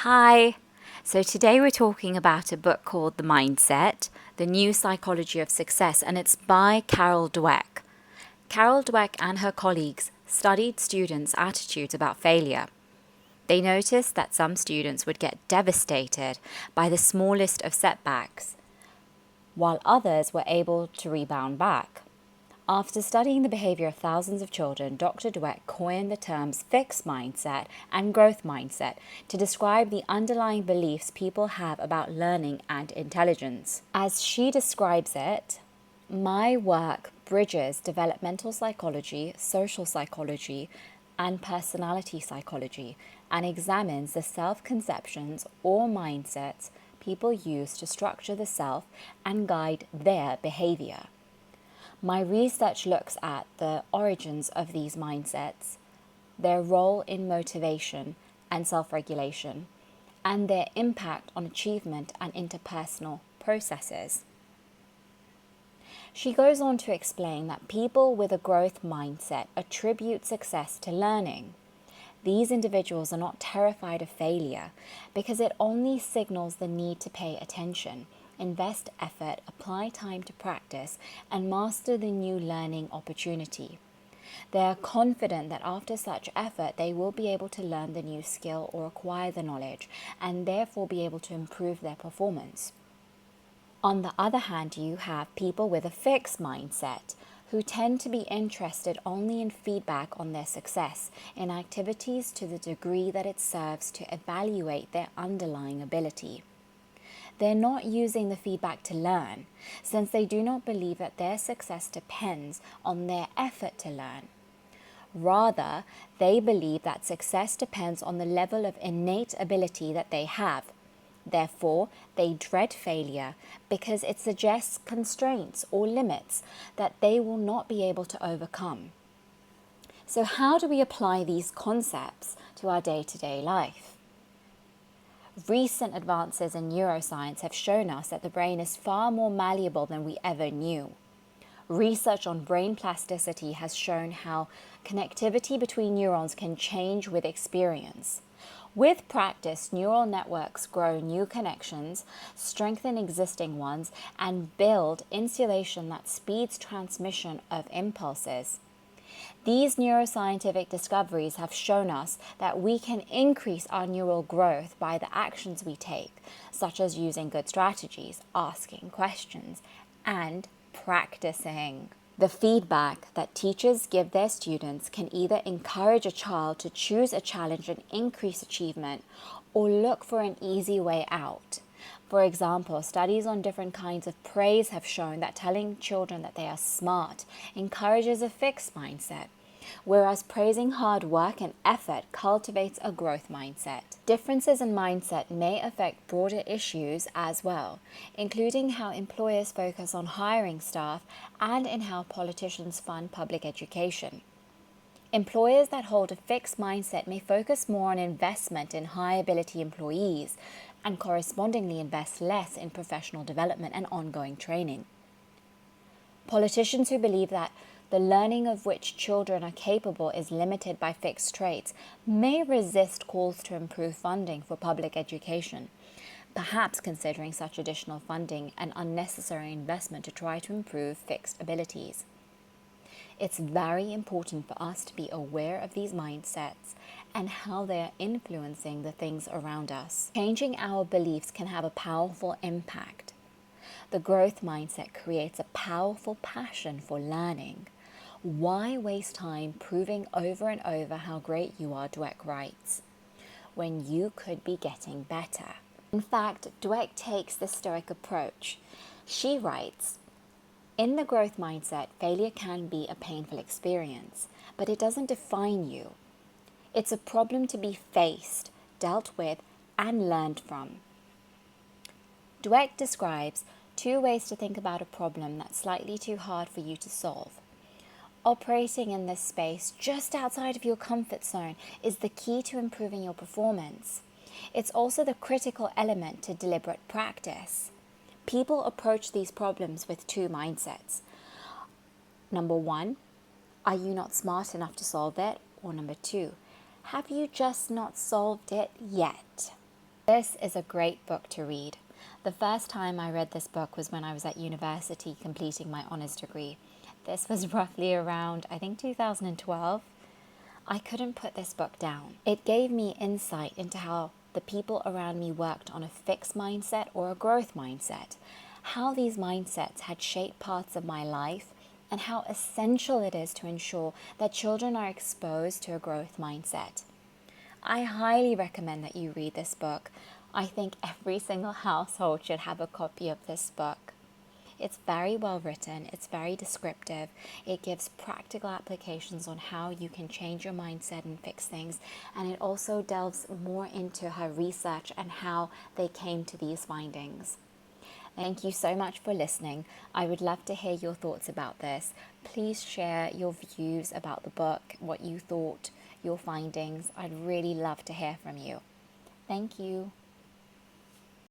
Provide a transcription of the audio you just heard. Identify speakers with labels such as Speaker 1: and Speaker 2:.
Speaker 1: Hi! So today we're talking about a book called The Mindset, The New Psychology of Success, and it's by Carol Dweck. Carol Dweck and her colleagues studied students' attitudes about failure. They noticed that some students would get devastated by the smallest of setbacks, while others were able to rebound back. After studying the behavior of thousands of children, Dr. Dweck coined the terms fixed mindset and growth mindset to describe the underlying beliefs people have about learning and intelligence. As she describes it, my work bridges developmental psychology, social psychology, and personality psychology and examines the self-conceptions or mindsets people use to structure the self and guide their behavior. My research looks at the origins of these mindsets, their role in motivation and self-regulation, and their impact on achievement and interpersonal processes. She goes on to explain that people with a growth mindset attribute success to learning. These individuals are not terrified of failure because it only signals the need to pay attention, invest effort, apply time to practice, and master the new learning opportunity. They are confident that after such effort, they will be able to learn the new skill or acquire the knowledge, and therefore be able to improve their performance. On the other hand, you have people with a fixed mindset who tend to be interested only in feedback on their success in activities to the degree that it serves to evaluate their underlying ability. They're not using the feedback to learn, since they do not believe that their success depends on their effort to learn. Rather, they believe that success depends on the level of innate ability that they have. Therefore, they dread failure because it suggests constraints or limits that they will not be able to overcome. So how do we apply these concepts to our day-to-day life? Recent advances in neuroscience have shown us that the brain is far more malleable than we ever knew. Research on brain plasticity has shown how connectivity between neurons can change with experience. With practice, neural networks grow new connections, strengthen existing ones, and build insulation that speeds transmission of impulses. These neuroscientific discoveries have shown us that we can increase our neural growth by the actions we take, such as using good strategies, asking questions, and practicing. The feedback that teachers give their students can either encourage a child to choose a challenge and increase achievement, or look for an easy way out. For example, studies on different kinds of praise have shown that telling children that they are smart encourages a fixed mindset, whereas praising hard work and effort cultivates a growth mindset. Differences in mindset may affect broader issues as well, including how employers focus on hiring staff and in how politicians fund public education. Employers that hold a fixed mindset may focus more on investment in high-ability employees and correspondingly invest less in professional development and ongoing training. Politicians who believe that the learning of which children are capable is limited by fixed traits may resist calls to improve funding for public education, perhaps considering such additional funding an unnecessary investment to try to improve fixed abilities. It's very important for us to be aware of these mindsets and how they are influencing the things around us. Changing our beliefs can have a powerful impact. The growth mindset creates a powerful passion for learning. Why waste time proving over and over how great you are, Dweck writes, when you could be getting better? In fact, Dweck takes the Stoic approach. She writes, in the growth mindset, failure can be a painful experience, but it doesn't define you. It's a problem to be faced, dealt with, and learned from. Dweck describes 2 ways to think about a problem that's slightly too hard for you to solve. Operating in this space just outside of your comfort zone is the key to improving your performance. It's also the critical element to deliberate practice. People approach these problems with 2 mindsets. Number 1, are you not smart enough to solve it? Or number 2, have you just not solved it yet? This is a great book to read. The first time I read this book was when I was at university completing my honours degree. This was roughly around, I think, 2012. I couldn't put this book down. It gave me insight into how the people around me worked on a fixed mindset or a growth mindset, how these mindsets had shaped parts of my life, and how essential it is to ensure that children are exposed to a growth mindset. I highly recommend that you read this book. I think every single household should have a copy of this book. It's very well written, it's very descriptive, it gives practical applications on how you can change your mindset and fix things, and it also delves more into her research and how they came to these findings. Thank you so much for listening. I would love to hear your thoughts about this. Please share your views about the book, what you thought, your findings. I'd really love to hear from you. Thank you.